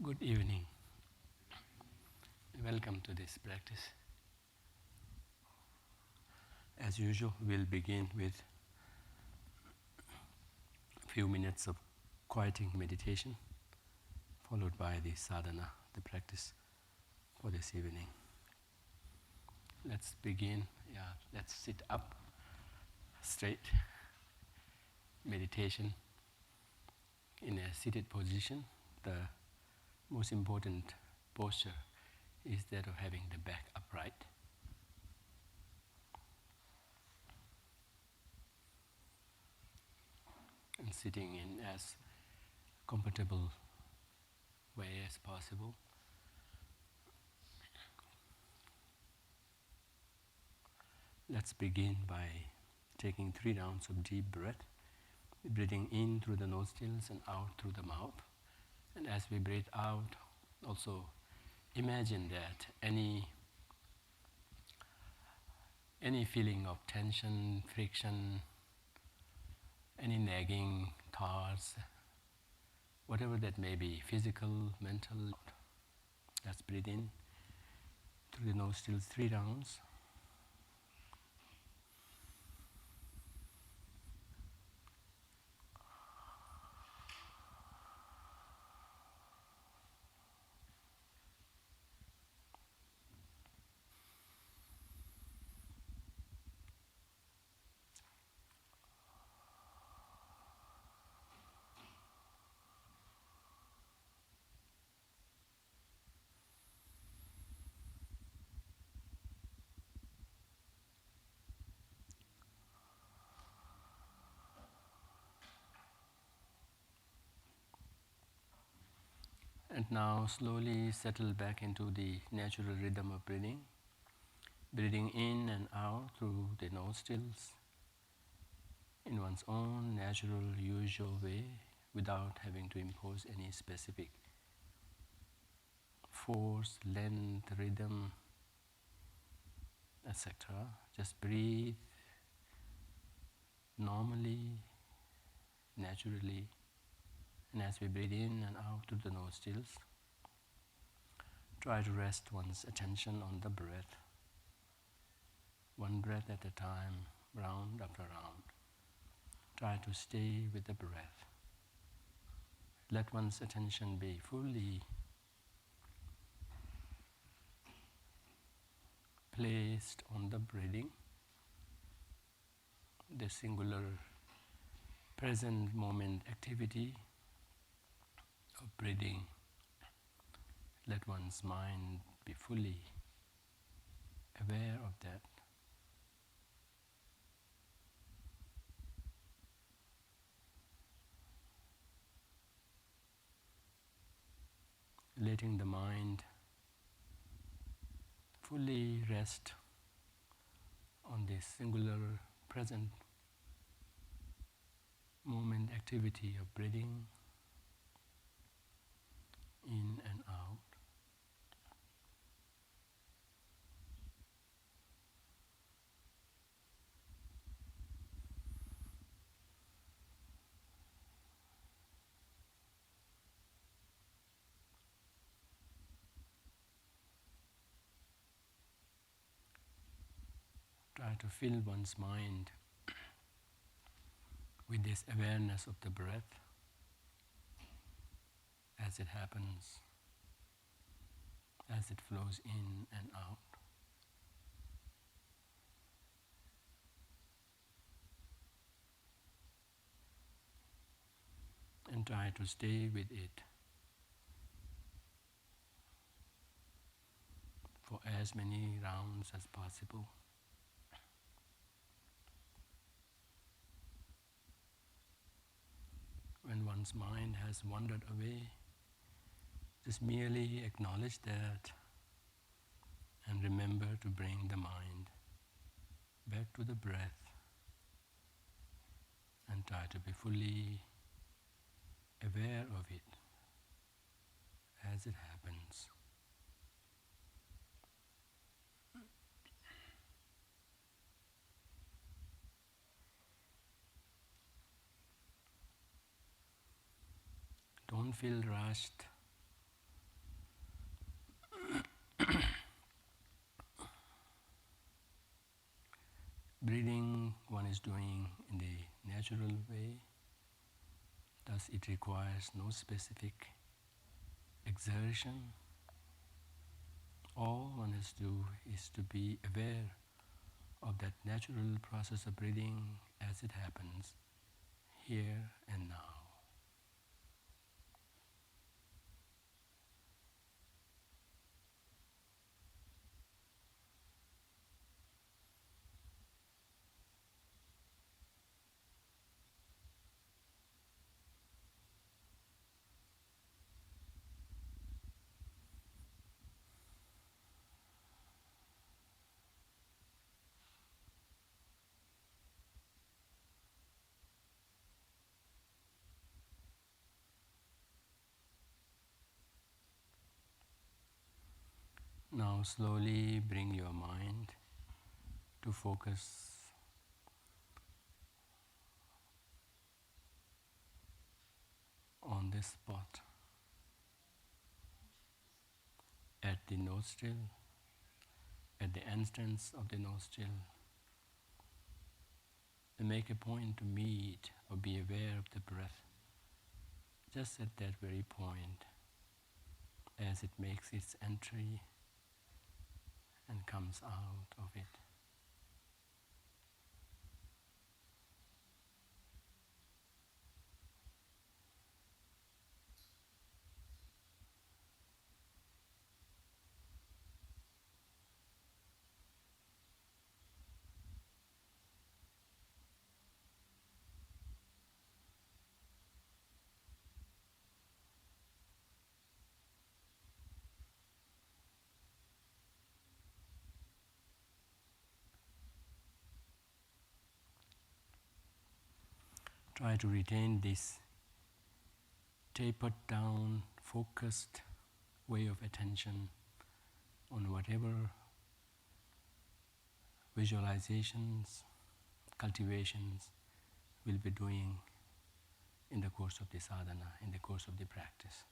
Good evening. Welcome to this practice. As usual, we'll begin with a few minutes of quieting meditation, followed by the sadhana, the practice for this evening. Let's begin. Let's sit up straight. Meditation in a seated position. The most important posture is that of having the back upright. And sitting in as comfortable way as possible. Let's begin by taking 3 rounds of deep breath, breathing in through the nostrils and out through the mouth. And as we breathe out, also imagine that any feeling of tension, friction, any nagging thoughts, whatever that may be, physical, mental. Let's breathe in through the nostrils 3 rounds. And now slowly settle back into the natural rhythm of breathing. Breathing in and out through the nostrils in one's own natural, usual way without having to impose any specific force, length, rhythm, etc. Just breathe normally, naturally. And as we breathe in and out through the nostrils, try to rest one's attention on the breath. One breath at a time, round after round. Try to stay with the breath. Let one's attention be fully placed on the breathing, the singular present moment activity of breathing. Let one's mind be fully aware of that. Letting the mind fully rest on this singular present moment activity of breathing in and out. Try to fill one's mind with this awareness of the breath as it happens, as it flows in and out. And try to stay with it for as many rounds as possible. When one's mind has wandered away, just merely acknowledge that and remember to bring the mind back to the breath and try to be fully aware of it as it happens. Don't feel rushed. natural way. Thus it requires no specific exertion. All one has to do is to be aware of that natural process of breathing as it happens here and now. Now slowly bring your mind to focus on this spot at the nostril, at the entrance of the nostril, and make a point to meet or be aware of the breath just at that very point as it makes its entry and comes out of it. Try to retain this tapered down, focused way of attention on whatever visualizations, cultivations we'll be doing in the course of the sadhana, in the course of the practice.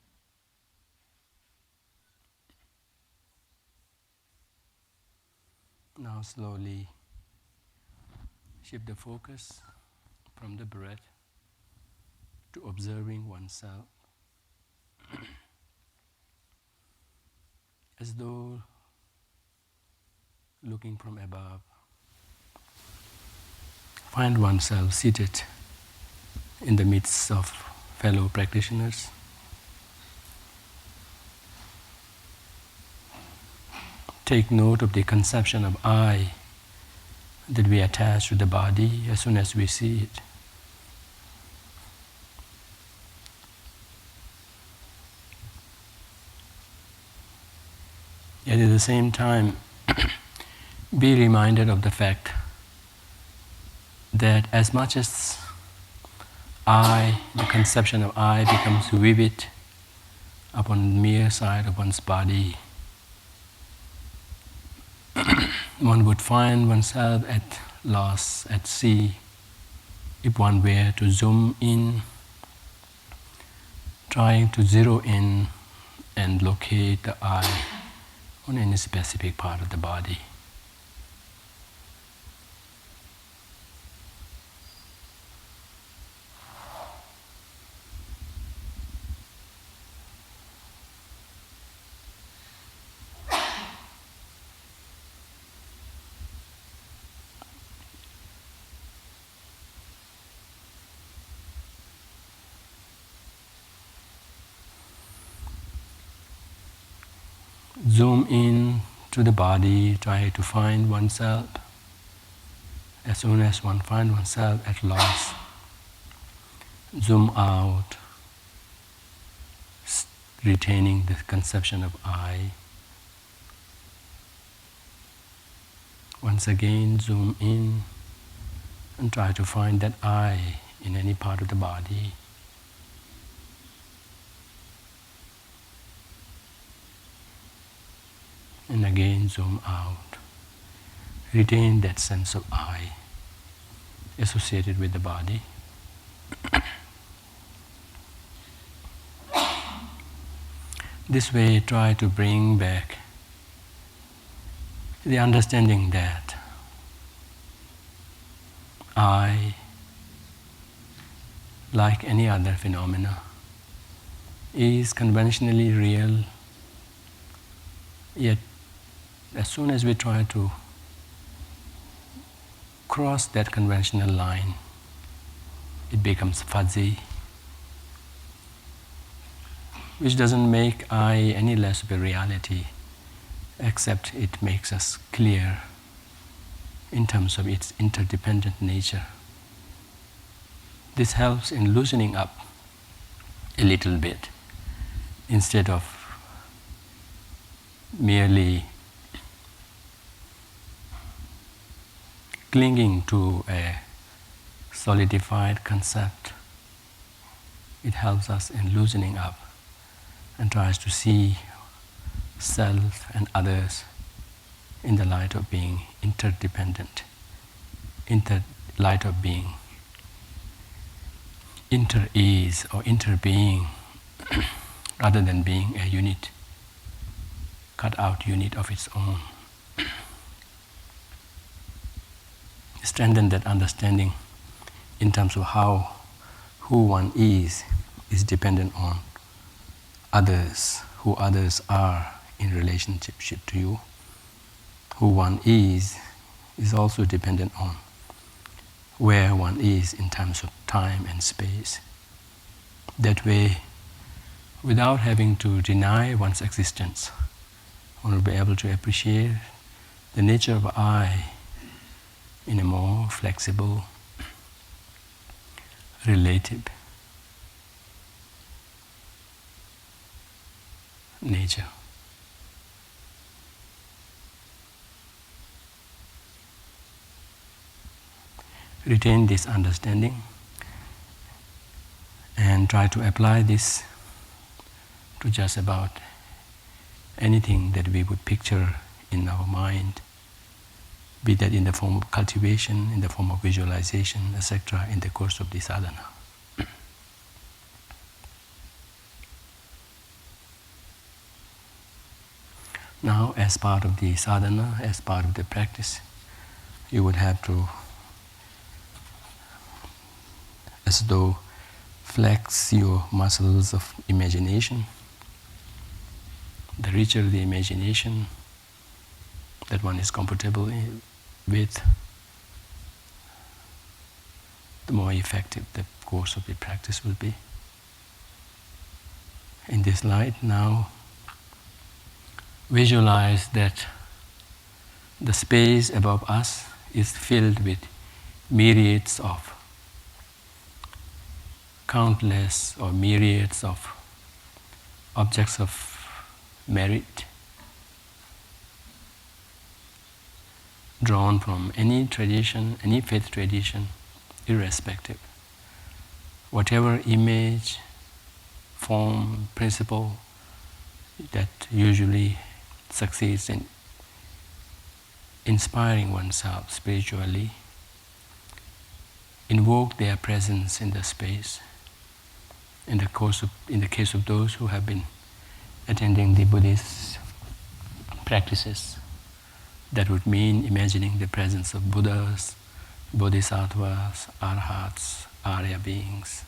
Now slowly shift the focus from the breath to observing oneself as though looking from above. Find oneself seated in the midst of fellow practitioners. Take note of the conception of I that we attach to the body as soon as we see it. Yet at the same time, be reminded of the fact that as much as I, the conception of I, becomes vivid upon the mere sight of one's body, one would find oneself at loss, at sea, if one were to zoom in, trying to zero in and locate the I on any specific part of the body. Zoom in to the body, try to find oneself. As soon as one finds oneself at loss, zoom out, retaining the conception of I. Once again, zoom in and try to find that I in any part of the body. And again, zoom out. Retain that sense of I associated with the body. This way, try to bring back the understanding that I like any other phenomena, is conventionally real, yet as soon as we try to cross that conventional line, it becomes fuzzy, which doesn't make I any less of a reality, except it makes us clear in terms of its interdependent nature. This helps in loosening up a little bit, instead of merely clinging to a solidified concept. It helps us in loosening up and tries to see self and others in the light of being interdependent, in the light of being inter-is or interbeing, rather than being a unit, cut out unit of its own. Strengthen that understanding in terms of how who one is dependent on others, who others are in relationship to you. Who one is also dependent on where one is in terms of time and space. That way, without having to deny one's existence, one will be able to appreciate the nature of I in a more flexible, relative nature. Retain this understanding and try to apply this to just about anything that we would picture in our mind, be that in the form of cultivation, in the form of visualization, etc., in the course of this sadhana. Now, as part of the sadhana, as part of the practice, you would have to, as though, flex your muscles of imagination. The richer the imagination that one is comfortable with, the more effective the course of the practice will be. In this light, now visualize that the space above us is filled with myriads of, countless or myriads of objects of merit, drawn from any tradition, any faith tradition, irrespective. Whatever image, form, principle that usually succeeds in inspiring oneself spiritually, invoke their presence in the space. In the case of those who have been attending the Buddhist practices, that would mean imagining the presence of Buddhas, Bodhisattvas, Arhats, Arya beings,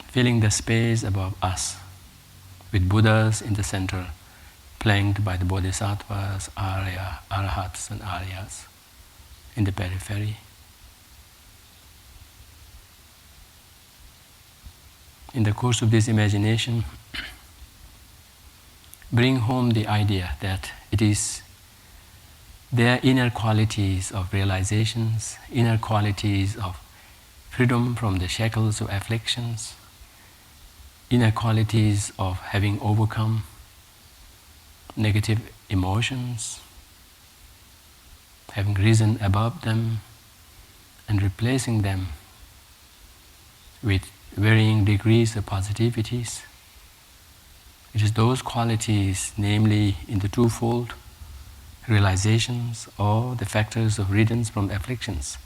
filling the space above us with Buddhas in the center, flanked by the Bodhisattvas, Arhats, and Aryas in the periphery. In the course of this imagination, bring home the idea that it is their inner qualities of realizations, inner qualities of freedom from the shackles of afflictions, inner qualities of having overcome negative emotions, having risen above them and replacing them with varying degrees of positivities. It is those qualities, namely in the twofold realizations or the factors of riddance from afflictions,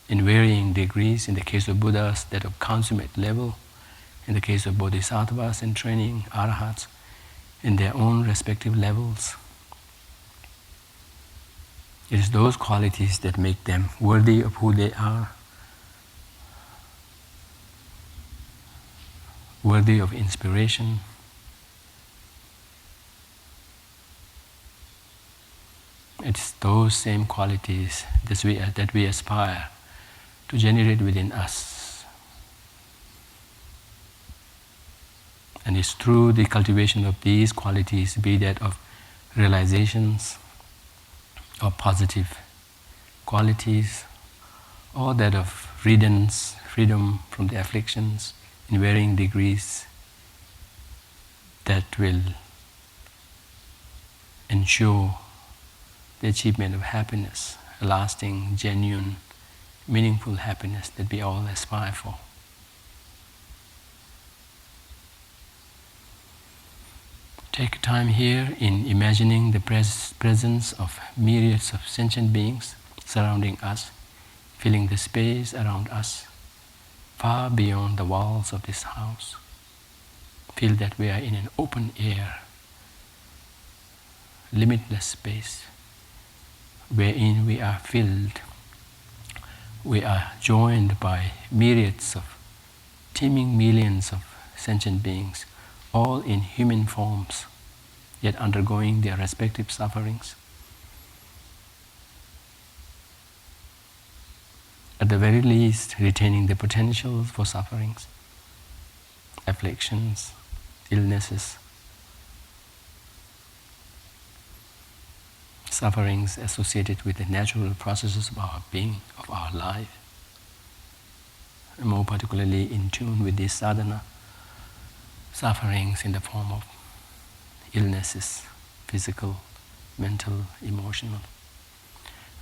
in varying degrees, in the case of Buddhas, that of consummate level, in the case of Bodhisattvas in training, Arhats, in their own respective levels. It is those qualities that make them worthy of who they are, worthy of inspiration. It's those same qualities that we aspire to generate within us. And it's through the cultivation of these qualities, be that of realizations or positive qualities, or that of freedoms, freedom from the afflictions in varying degrees, that will ensure the achievement of happiness, a lasting, genuine, meaningful happiness that we all aspire for. Take time here in imagining the presence of myriads of sentient beings surrounding us, filling the space around us, far beyond the walls of this house. Feel that we are in an open air, limitless space, wherein we are filled, we are joined by myriads of teeming millions of sentient beings, all in human forms, yet undergoing their respective sufferings. At the very least, retaining the potential for sufferings, afflictions, illnesses, sufferings associated with the natural processes of our being, of our life, and more particularly in tune with this sadhana, sufferings in the form of illnesses, physical, mental, emotional.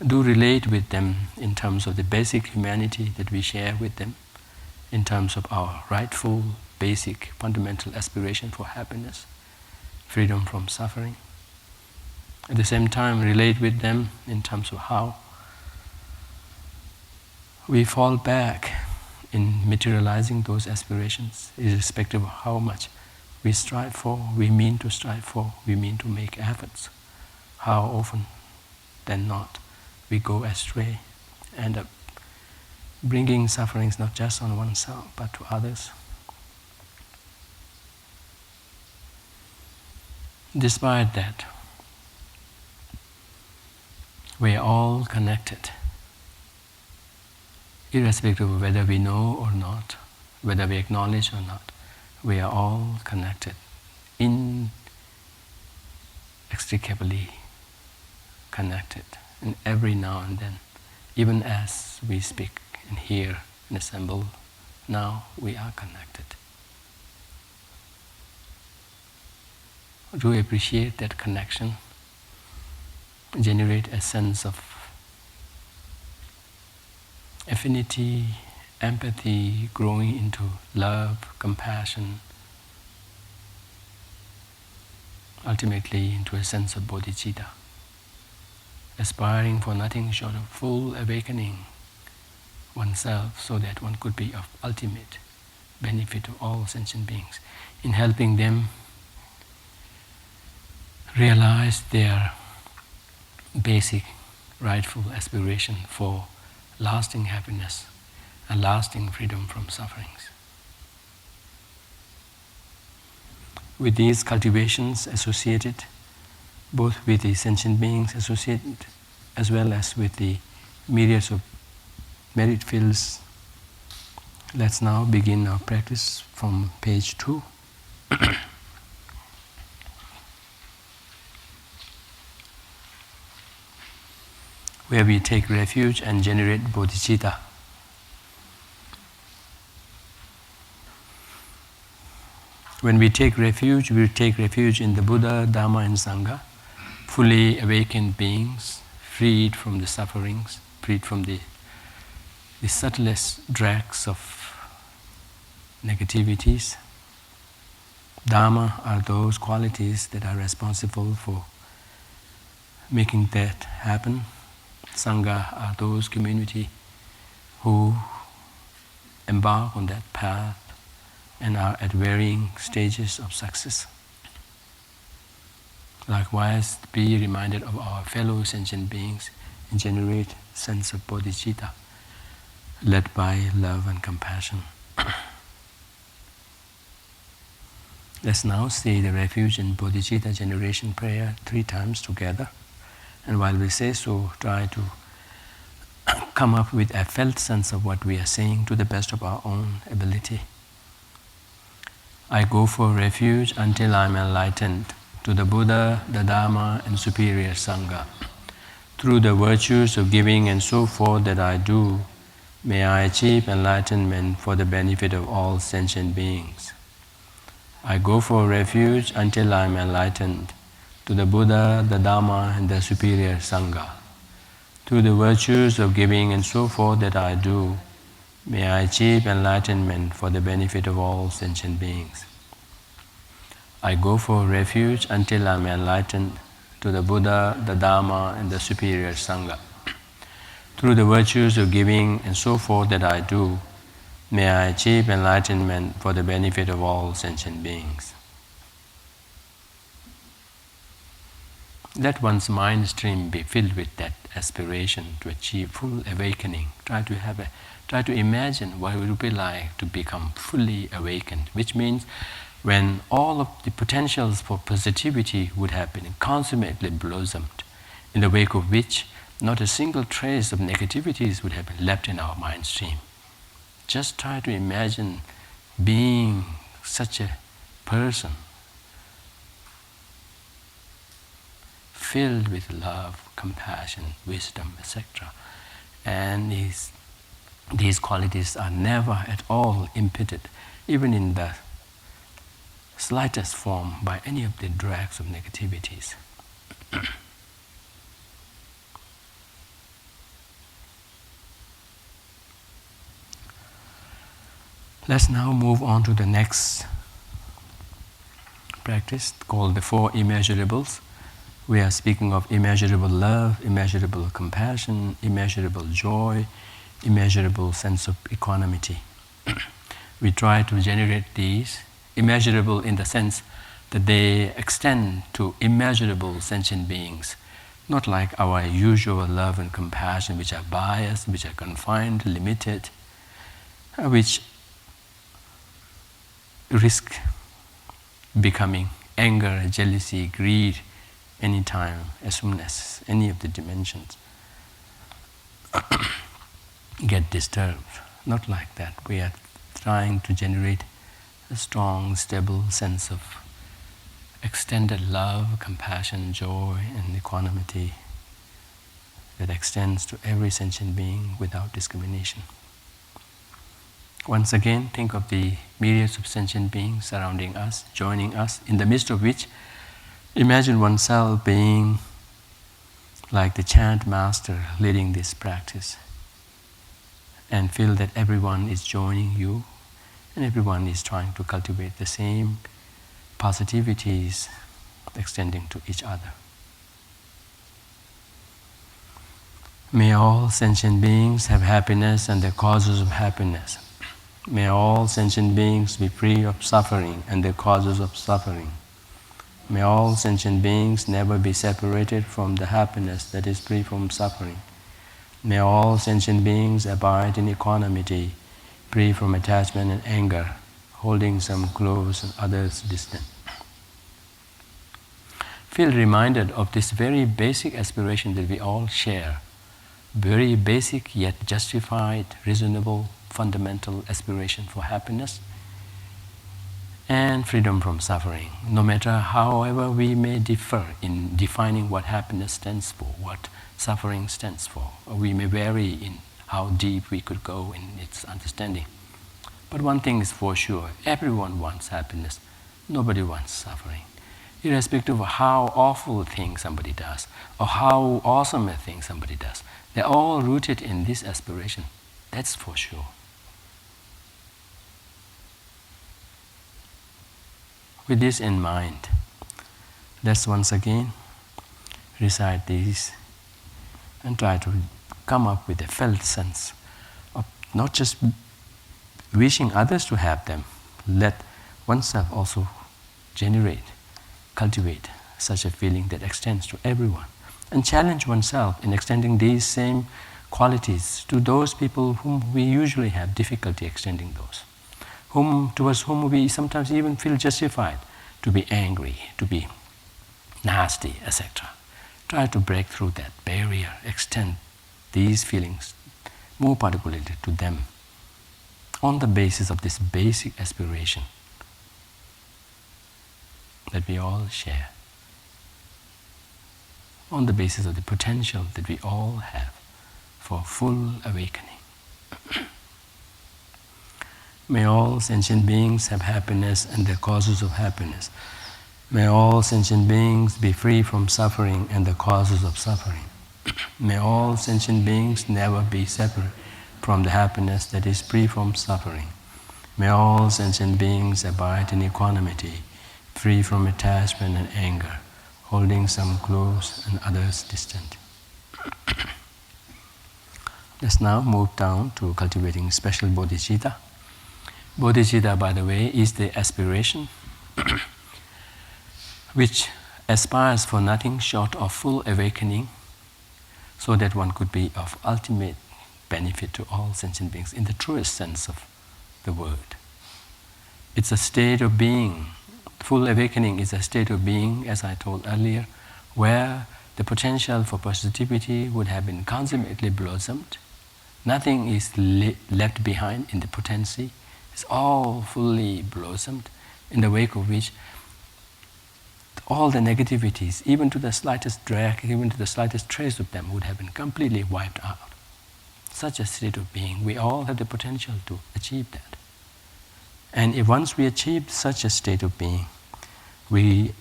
Do relate with them in terms of the basic humanity that we share with them, in terms of our rightful, basic, fundamental aspiration for happiness, freedom from suffering. At the same time, relate with them in terms of how we fall back in materializing those aspirations, irrespective of how much we strive for, we mean to strive for, we mean to make efforts. How often than not we go astray, end up bringing sufferings not just on oneself but to others. Despite that, we are all connected, irrespective of whether we know or not, whether we acknowledge or not. We are all connected, inextricably connected, and every now and then, even as we speak and hear and assemble, now we are connected. Do appreciate that connection, generate a sense of affinity, empathy, growing into love, compassion, ultimately into a sense of bodhicitta, aspiring for nothing short of full awakening oneself so that one could be of ultimate benefit to all sentient beings, in helping them realize their basic rightful aspiration for lasting happiness and lasting freedom from sufferings. With these cultivations associated, both with the sentient beings associated as well as with the myriads of merit fields, let's now begin our practice from page 2. Where we take refuge and generate bodhicitta. When we take refuge in the Buddha, Dhamma and Sangha, fully awakened beings, freed from the sufferings, freed from the subtlest drags of negativities. Dhamma are those qualities that are responsible for making that happen. Sangha are those community who embark on that path and are at varying stages of success. Likewise, be reminded of our fellow sentient beings and generate a sense of bodhicitta, led by love and compassion. Let's now say the refuge and bodhicitta generation prayer 3 times together. And while we say so, try to come up with a felt sense of what we are saying to the best of our own ability. I go for refuge until I am enlightened to the Buddha, the Dharma, and superior Sangha. Through the virtues of giving and so forth that I do, may I achieve enlightenment for the benefit of all sentient beings. I go for refuge until I am enlightened to the Buddha, the Dharma, and the superior Sangha. Through the virtues of giving and so forth that I do, may I achieve enlightenment for the benefit of all sentient beings. I go for refuge until I am enlightened to the Buddha, the Dharma, and the superior Sangha. Through the virtues of giving and so forth that I do, may I achieve enlightenment for the benefit of all sentient beings. Let one's mind stream be filled with that aspiration to achieve full awakening. Try to imagine what it would be like to become fully awakened, which means when all of the potentials for positivity would have been consummately blossomed, in the wake of which not a single trace of negativities would have been left in our mind stream. Just try to imagine being such a person filled with love, compassion, wisdom, etc. And these qualities are never at all impeded, even in the slightest form, by any of the drags of negativities. Let's now move on to the next practice called the 4 immeasurables. We are speaking of immeasurable love, immeasurable compassion, immeasurable joy, immeasurable sense of equanimity. We try to generate these, immeasurable in the sense that they extend to immeasurable sentient beings, not like our usual love and compassion, which are biased, which are confined, limited, which risk becoming anger, jealousy, greed, anytime, as soon as any of the dimensions get disturbed. Not like that. We are trying to generate a strong, stable sense of extended love, compassion, joy, and equanimity that extends to every sentient being without discrimination. Once again, think of the myriads of sentient beings surrounding us, joining us, in the midst of which imagine oneself being like the chant master leading this practice, and feel that everyone is joining you and everyone is trying to cultivate the same positivities extending to each other. May all sentient beings have happiness and the causes of happiness. May all sentient beings be free of suffering and the causes of suffering. May all sentient beings never be separated from the happiness that is free from suffering. May all sentient beings abide in equanimity, free from attachment and anger, holding some close and others distant. Feel reminded of this very basic aspiration that we all share. Very basic yet justified, reasonable, fundamental aspiration for happiness and freedom from suffering. No matter however we may differ in defining what happiness stands for, what suffering stands for, or we may vary in how deep we could go in its understanding. But one thing is for sure, everyone wants happiness. Nobody wants suffering. Irrespective of how awful a thing somebody does, or how awesome a thing somebody does, they're all rooted in this aspiration. That's for sure. With this in mind, let's once again recite these and try to come up with a felt sense of not just wishing others to have them, let oneself also generate, cultivate such a feeling that extends to everyone, and challenge oneself in extending these same qualities to those people whom we usually have difficulty extending those, towards whom we sometimes even feel justified to be angry, to be nasty, etc. Try to break through that barrier, extend these feelings more particularly to them on the basis of this basic aspiration that we all share, on the basis of the potential that we all have for full awakening. May all sentient beings have happiness and the causes of happiness. May all sentient beings be free from suffering and the causes of suffering. May all sentient beings never be separate from the happiness that is free from suffering. May all sentient beings abide in equanimity, free from attachment and anger, holding some close and others distant. Let's now move down to cultivating special bodhicitta. Bodhicitta, by the way, is the aspiration which aspires for nothing short of full awakening, so that one could be of ultimate benefit to all sentient beings in the truest sense of the word. It's a state of being. Full awakening is a state of being, as I told earlier, where the potential for positivity would have been consummately blossomed. Nothing is left behind in the potency. It's all fully blossomed, in the wake of which all the negativities, even to the slightest drag, even to the slightest trace of them, would have been completely wiped out. Such a state of being, we all have the potential to achieve that. And if once we achieve such a state of being, we,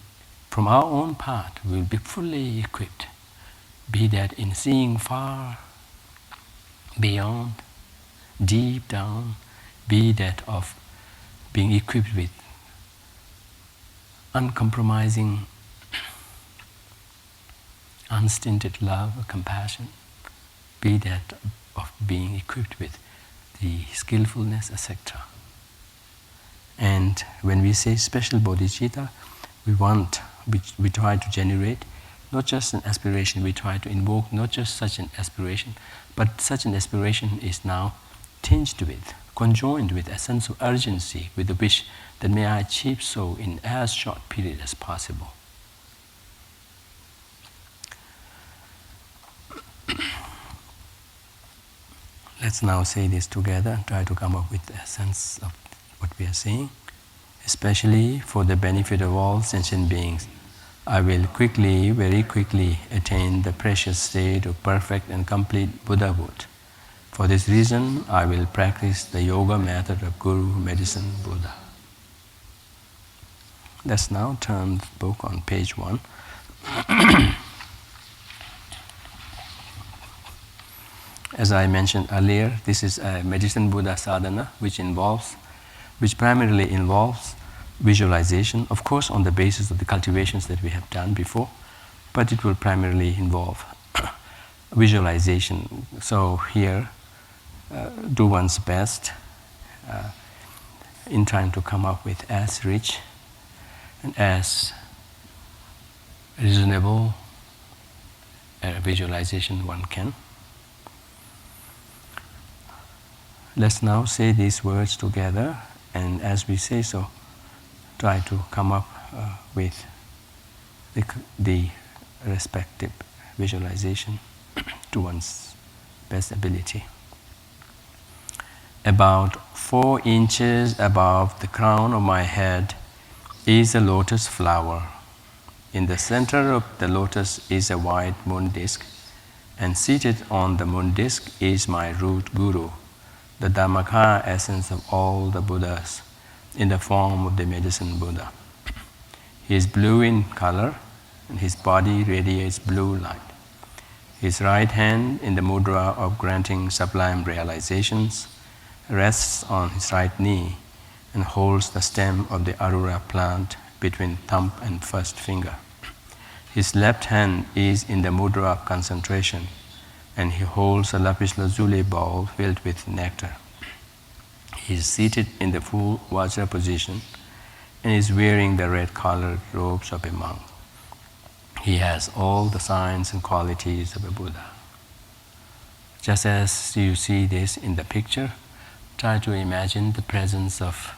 from our own part, will be fully equipped, be that in seeing far beyond, deep down, be that of being equipped with uncompromising, unstinted love or compassion, be that of being equipped with the skillfulness, etc. And when we say special bodhicitta, we try to generate not just an aspiration, we try to invoke not just such an aspiration, but such an aspiration is now tinged with, conjoined with a sense of urgency, with the wish that may I achieve so in as short period as possible. Let's now say this together, try to come up with a sense of what we are saying. Especially for the benefit of all sentient beings, I will quickly, very quickly attain the precious state of perfect and complete Buddhahood. For this reason, I will practice the yoga method of Guru Medicine Buddha. Let's now turn the book on page 1. As I mentioned earlier, this is a Medicine Buddha sadhana, which primarily involves visualization, of course on the basis of the cultivations that we have done before, but it will primarily involve visualization. So here, do one's best in trying to come up with as rich and as reasonable a visualization one can. Let's now say these words together, and as we say so, try to come up with the respective visualization to one's best ability. About 4 inches above the crown of my head is a lotus flower. In the center of the lotus is a white moon disk, and seated on the moon disk is my root guru, the Dharmakaya essence of all the Buddhas, in the form of the Medicine Buddha. He is blue in color, and his body radiates blue light. His right hand, in the mudra of granting sublime realizations, rests on his right knee and holds the stem of the Arura plant between thumb and first finger. His left hand is in the mudra of concentration, and he holds a lapis lazuli bowl filled with nectar. He is seated in the full Vajra position and is wearing the red-colored robes of a monk. He has all the signs and qualities of a Buddha. Just as you see this in the picture, try to imagine the presence of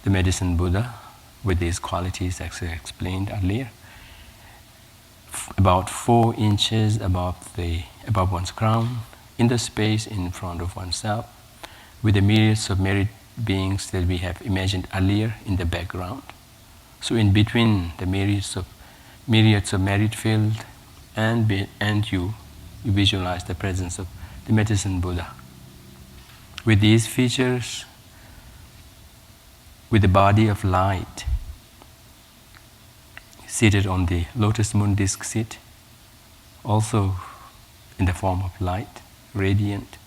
the Medicine Buddha with these qualities as I explained earlier. About 4 inches above one's crown, in the space in front of oneself, with the myriads of merit beings that we have imagined earlier in the background. So in between the myriads of merit field and you visualize the presence of the medicine Buddha. With these features, with the body of light, seated on the lotus moon disk seat, also in the form of light, radiant,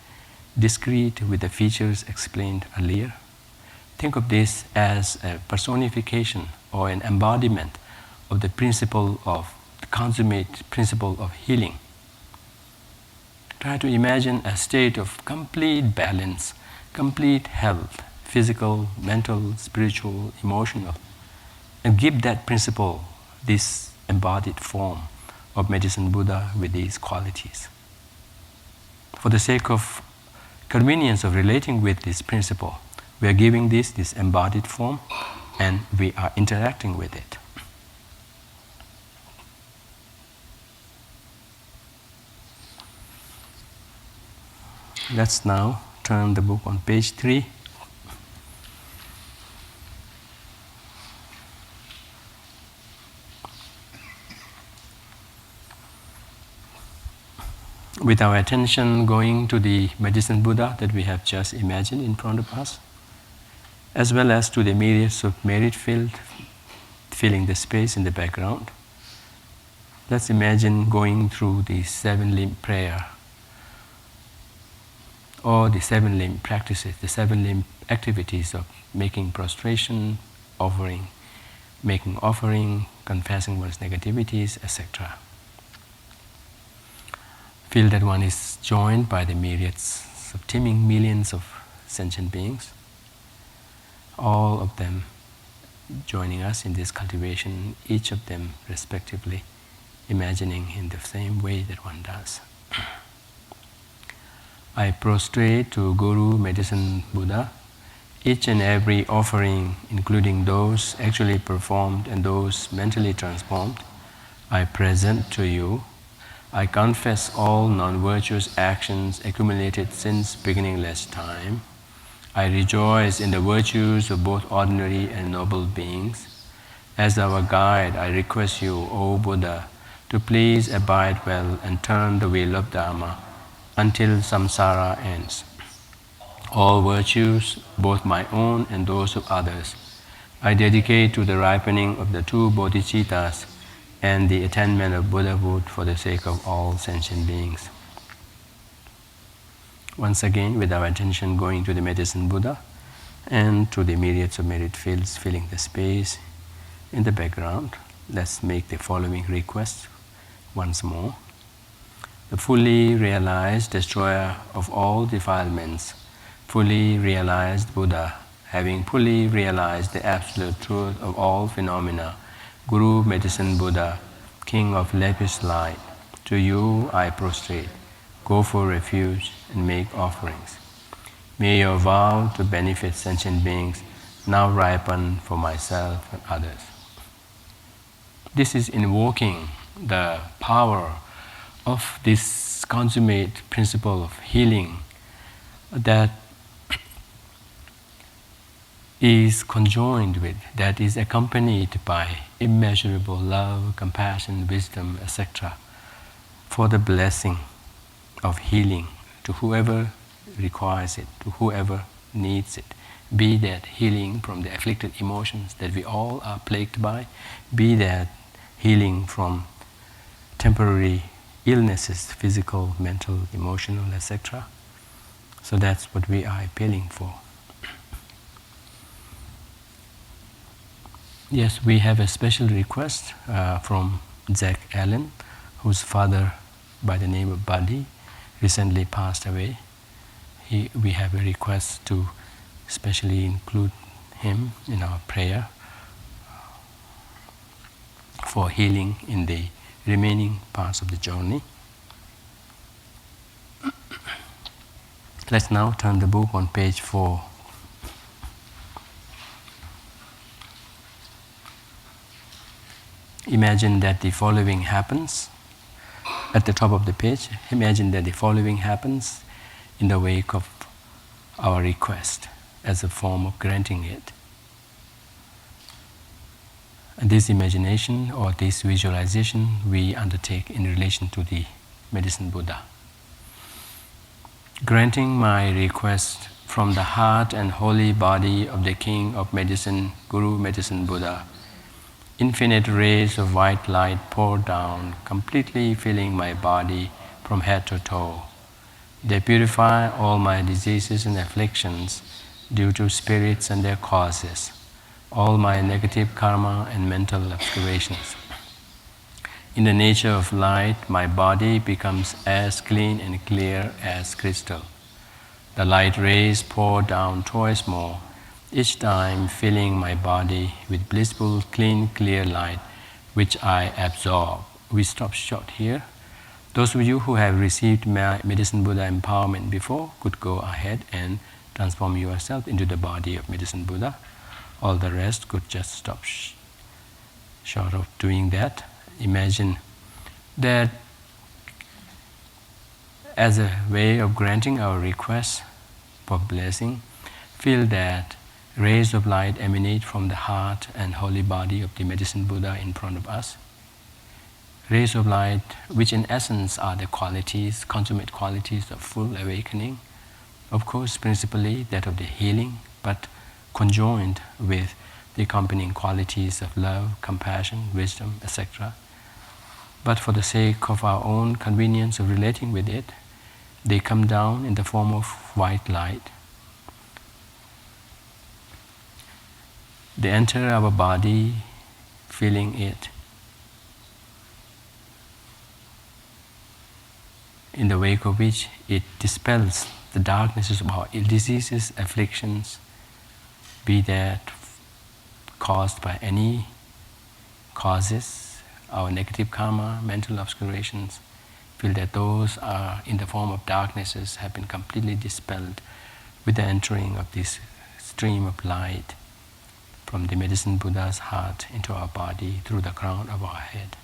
discrete with the features explained earlier. Think of this as a personification or an embodiment of the consummate principle of healing. Try to imagine a state of complete balance, complete health, physical, mental, spiritual, emotional, and give that principle this embodied form of medicine Buddha with these qualities. For the sake of convenience of relating with this principle, we are giving this embodied form, and we are interacting with it. Let's now turn the book on page 3. With our attention going to the medicine Buddha that we have just imagined in front of us, as well as to the myriads of merit field filling the space in the background, let's imagine going through the 7-limb prayer, or the 7-limb practices, the 7-limb activities of making prostration, offering, making offering, confessing one's negativities, etc. Feel that one is joined by the myriads of teeming millions of sentient beings, all of them joining us in this cultivation, each of them respectively imagining in the same way that one does. I prostrate to Guru Medicine Buddha, each and every offering, including those actually performed and those mentally transformed, I present to you. I confess all non-virtuous actions accumulated since beginningless time. I rejoice in the virtues of both ordinary and noble beings. As our guide, I request you, O Buddha, to please abide well and turn the wheel of Dharma until samsara ends. All virtues, both my own and those of others, I dedicate to the ripening of the two bodhicittas and the attainment of Buddhahood for the sake of all sentient beings. Once again, with our attention going to the medicine Buddha and to the myriads of merit fields filling the space in the background, let's make the following request once more. The fully realized destroyer of all defilements, fully realized Buddha, having fully realized the absolute truth of all phenomena, Guru Medicine Buddha, King of lapis light, to you I prostrate, go for refuge and make offerings. May your vow to benefit sentient beings now ripen for myself and others. This is invoking the power of this consummate principle of healing that is conjoined with, that is accompanied by immeasurable love, compassion, wisdom, etc., for the blessing of healing to whoever requires it, to whoever needs it. Be that healing from the afflicted emotions that we all are plagued by, be that healing from temporary illnesses, physical, mental, emotional, etc. So that's what we are appealing for. Yes, we have a special request from Jack Allen, whose father, by the name of Buddy, recently passed away. We have a request to especially include him in our prayer for healing in the remaining parts of the journey. Let's now turn the book on page 4. imagine that the following happens. At the top of the page, imagine that the following happens in the wake of our request as a form of granting it. And this imagination or this visualization we undertake in relation to the Medicine Buddha. Granting my request from the heart and holy body of the King of Medicine, Guru Medicine Buddha, infinite rays of white light pour down, completely filling my body from head to toe. They purify all my diseases and afflictions due to spirits and their causes, all my negative karma and mental obscurations. In the nature of light, my body becomes as clean and clear as crystal. The light rays pour down twice more, each time filling my body with blissful, clean, clear light, which I absorb. We stop short here. Those of you who have received Medicine Buddha empowerment before could go ahead and transform yourself into the body of Medicine Buddha. All the rest could just stop short of doing that. Imagine that as a way of granting our request for blessing, feel that rays of light emanate from the heart and holy body of the Medicine Buddha in front of us. Rays of light, which in essence are the qualities, consummate qualities of full awakening, of course, principally that of the healing, but conjoined with the accompanying qualities of love, compassion, wisdom, etc. But for the sake of our own convenience of relating with it, they come down in the form of white light. They enter our body, filling it. In the wake of which it dispels the darknesses of our diseases, afflictions, be that caused by any causes, our negative karma, mental obscurations, feel that those are in the form of darknesses have been completely dispelled with the entering of this stream of light from the Medicine Buddha's heart into our body through the crown of our head.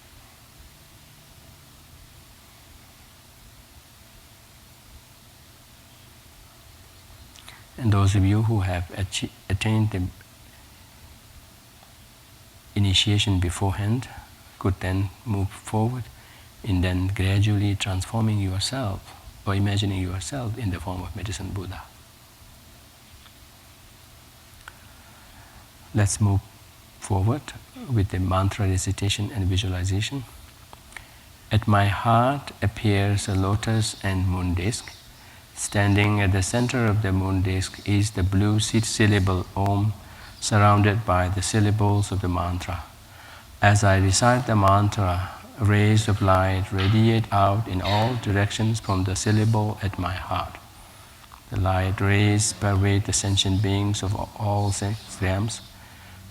And those of you who have attained the initiation beforehand could then move forward in then gradually transforming yourself or imagining yourself in the form of Medicine Buddha. Let's move forward with the mantra recitation and visualization. At my heart appears a lotus and moon disk. Standing at the center of the moon disk is the blue syllable Om, surrounded by the syllables of the mantra. As I recite the mantra, rays of light radiate out in all directions from the syllable at my heart. The light rays pervade the sentient beings of all 6 realms.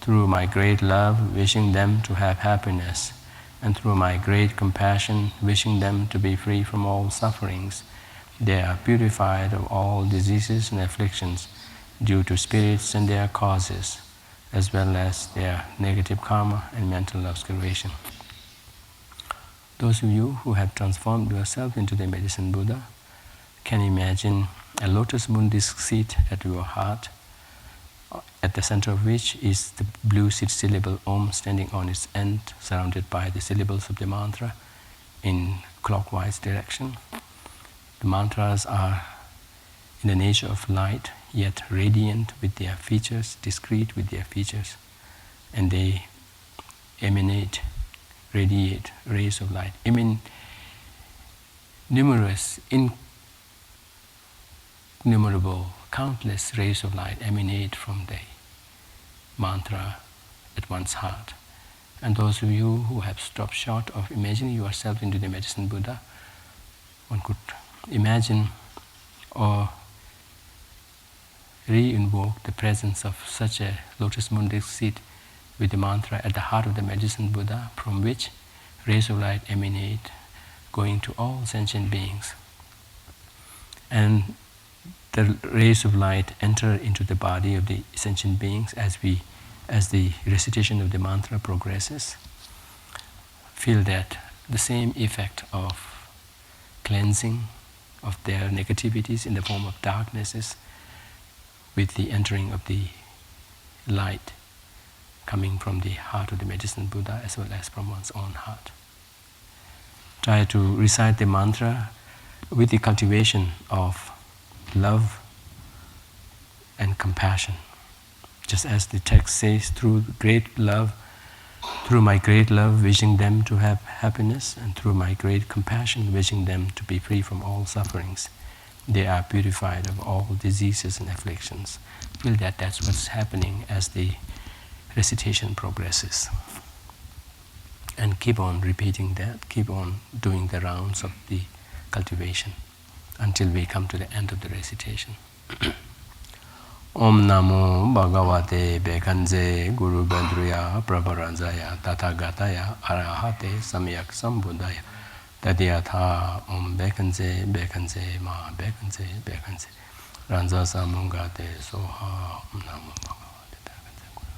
Through my great love, wishing them to have happiness, and through my great compassion, wishing them to be free from all sufferings, they are purified of all diseases and afflictions due to spirits and their causes, as well as their negative karma and mental obscuration. Those of you who have transformed yourself into the Medicine Buddha can imagine a lotus moon disk seat at your heart, at the center of which is the blue syllable Om standing on its end, surrounded by the syllables of the mantra in clockwise direction. The mantras are in the nature of light, yet radiant with their features, discrete with their features, and they emanate, radiate rays of light. Numerous, innumerable, countless rays of light emanate from the mantra at one's heart. And those of you who have stopped short of imagining yourself into the Medicine Buddha, one could imagine or re-invoke the presence of such a lotus moon disk seat with the mantra at the heart of the Medicine Buddha, from which rays of light emanate, going to all sentient beings. And the rays of light enter into the body of the sentient beings as the recitation of the mantra progresses. feel that the same effect of cleansing of their negativities in the form of darknesses with the entering of the light coming from the heart of the medicine Buddha as well as from one's own heart. Try to recite the mantra with the cultivation of love and compassion. Just as the text says, through my great love, wishing them to have happiness, and through my great compassion, wishing them to be free from all sufferings, they are purified of all diseases and afflictions. Feel that that's what's happening as the recitation progresses. And keep on repeating that, keep on doing the rounds of the cultivation until we come to the end of the recitation. Om Namo Bhagavate Bekanze Guru Bandruya Prabharanjaya Tathagataya Arahate Samyak Sambuddhaya Tadyatha Om Bekanze Bekanze Ma Bekanze Bekanze Ranza Samungate Soha Om Namo Bhagavate Bekanze Guru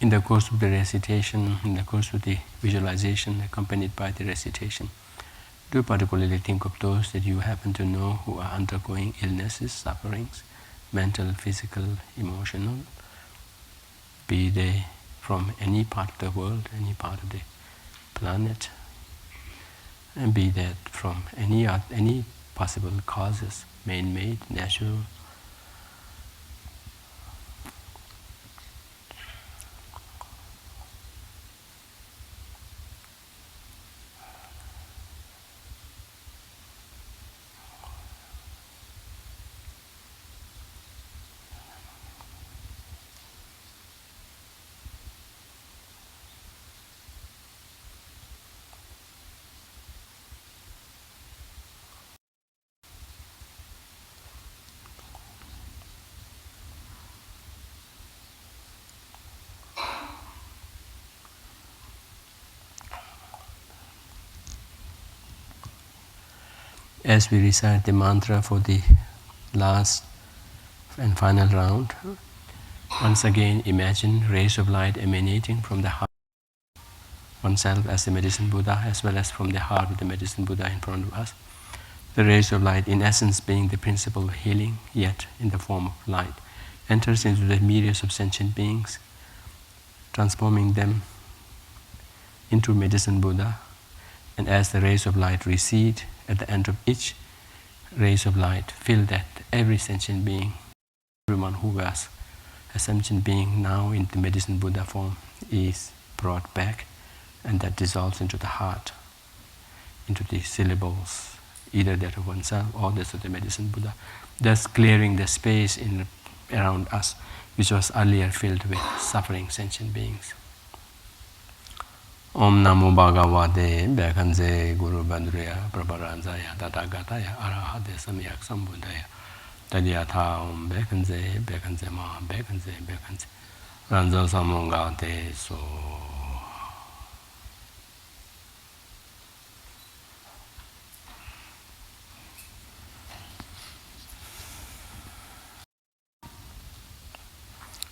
In the course of the recitation, in the course of the visualization accompanied by the recitation, do particularly think of those that you happen to know who are undergoing illnesses, sufferings, mental, physical, emotional, be they from any part of the world, any part of the planet, and be that from any possible causes, man-made, natural. As we recite the mantra for the last and final round, once again imagine rays of light emanating from the heart of oneself as the medicine Buddha, as well as from the heart of the medicine Buddha in front of us. The rays of light, in essence being the principle of healing, yet in the form of light, enters into the myriads of sentient beings, transforming them into medicine Buddha. And as the rays of light recede, at the end of each, rays of light feel that every sentient being, everyone who was a sentient being now in the medicine Buddha form is brought back, and that dissolves into the heart, into the syllables, either that of oneself or that of the medicine Buddha, thus clearing the space around us which was earlier filled with suffering sentient beings. Om Namo Bhagavate Bhakanze Guru Bandrya Prabharanjaya Tatagataya Arahate Samyak Sambuddhaya Tadyatha Om Bhakanze Ma Bhakanze Ranjo Samungate So.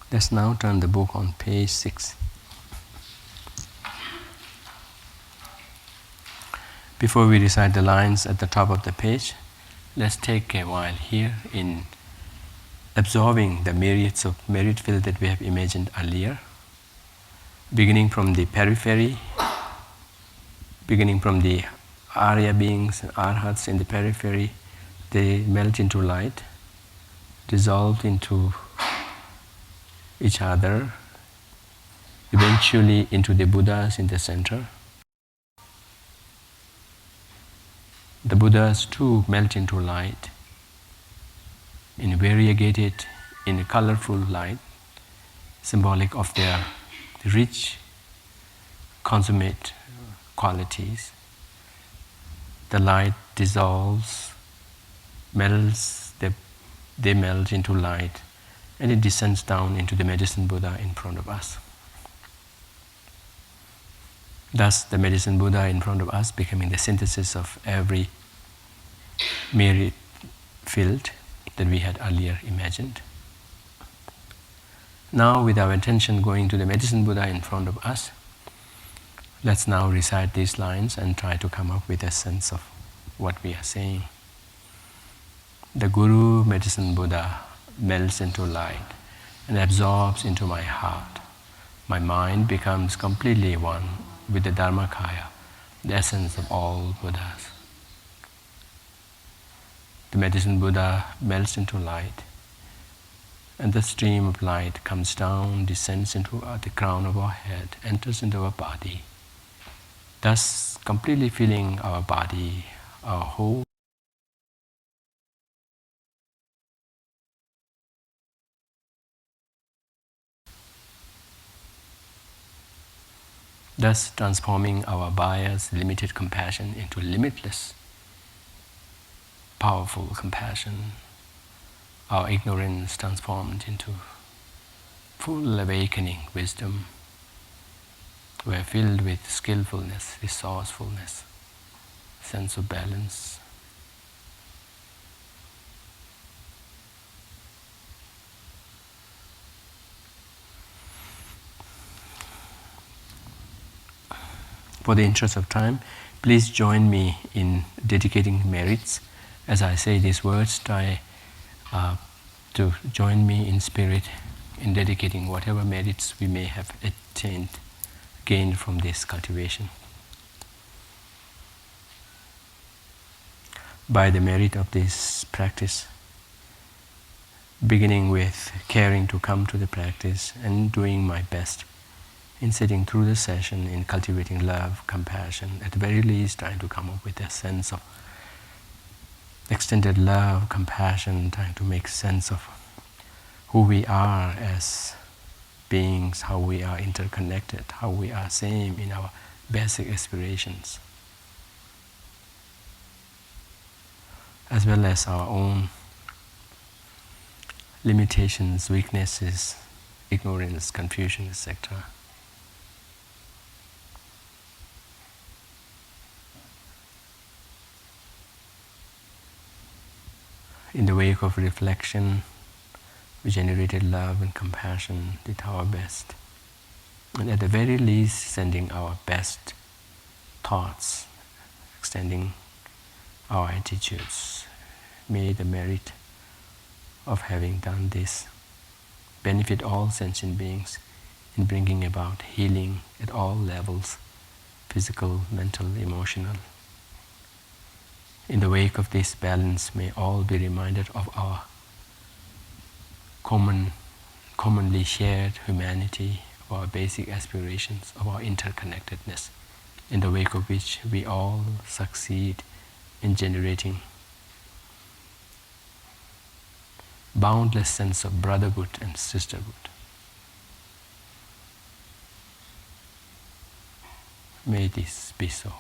Let's now turn the book on page 6. Before we recite the lines at the top of the page, let's take a while here in absorbing the myriads of merit field that we have imagined earlier, beginning from the periphery, beginning from the Arya beings and Arhats in the periphery. They melt into light, dissolve into each other, eventually into the Buddhas in the center. The Buddhas too melt into light, in variegated, in a colorful light, symbolic of their rich, consummate qualities. The light dissolves, melts, they melt into light, and it descends down into the medicine Buddha in front of us. Thus, the medicine Buddha in front of us becoming the synthesis of every merit field that we had earlier imagined. Now, with our attention going to the medicine Buddha in front of us, let's now recite these lines and try to come up with a sense of what we are saying. The Guru, medicine Buddha, melts into light and absorbs into my heart. My mind becomes completely one with the Dharmakaya, the essence of all Buddhas. The medicine Buddha melts into light, and the stream of light comes down, descends into the crown of our head, enters into our body, thus completely filling our body, our whole. Thus transforming our bias, limited compassion into limitless, powerful compassion, our ignorance transformed into full awakening wisdom. We are filled with skillfulness, resourcefulness, sense of balance. For the interest of time, please join me in dedicating merits. As I say these words, try to join me in spirit in dedicating whatever merits we may have gained from this cultivation. By the merit of this practice, beginning with caring to come to the practice and doing my best in sitting through the session, in cultivating love, compassion, at the very least trying to come up with a sense of extended love, compassion, trying to make sense of who we are as beings, how we are interconnected, how we are same in our basic aspirations, as well as our own limitations, weaknesses, ignorance, confusion, etc. In the wake of reflection, we generated love and compassion, did our best. And at the very least, sending our best thoughts, extending our attitudes. May the merit of having done this benefit all sentient beings in bringing about healing at all levels, physical, mental, emotional, In the wake of this balance, may all be reminded of our commonly shared humanity, of our basic aspirations, of our interconnectedness, in the wake of which we all succeed in generating boundless sense of brotherhood and sisterhood. May this be so.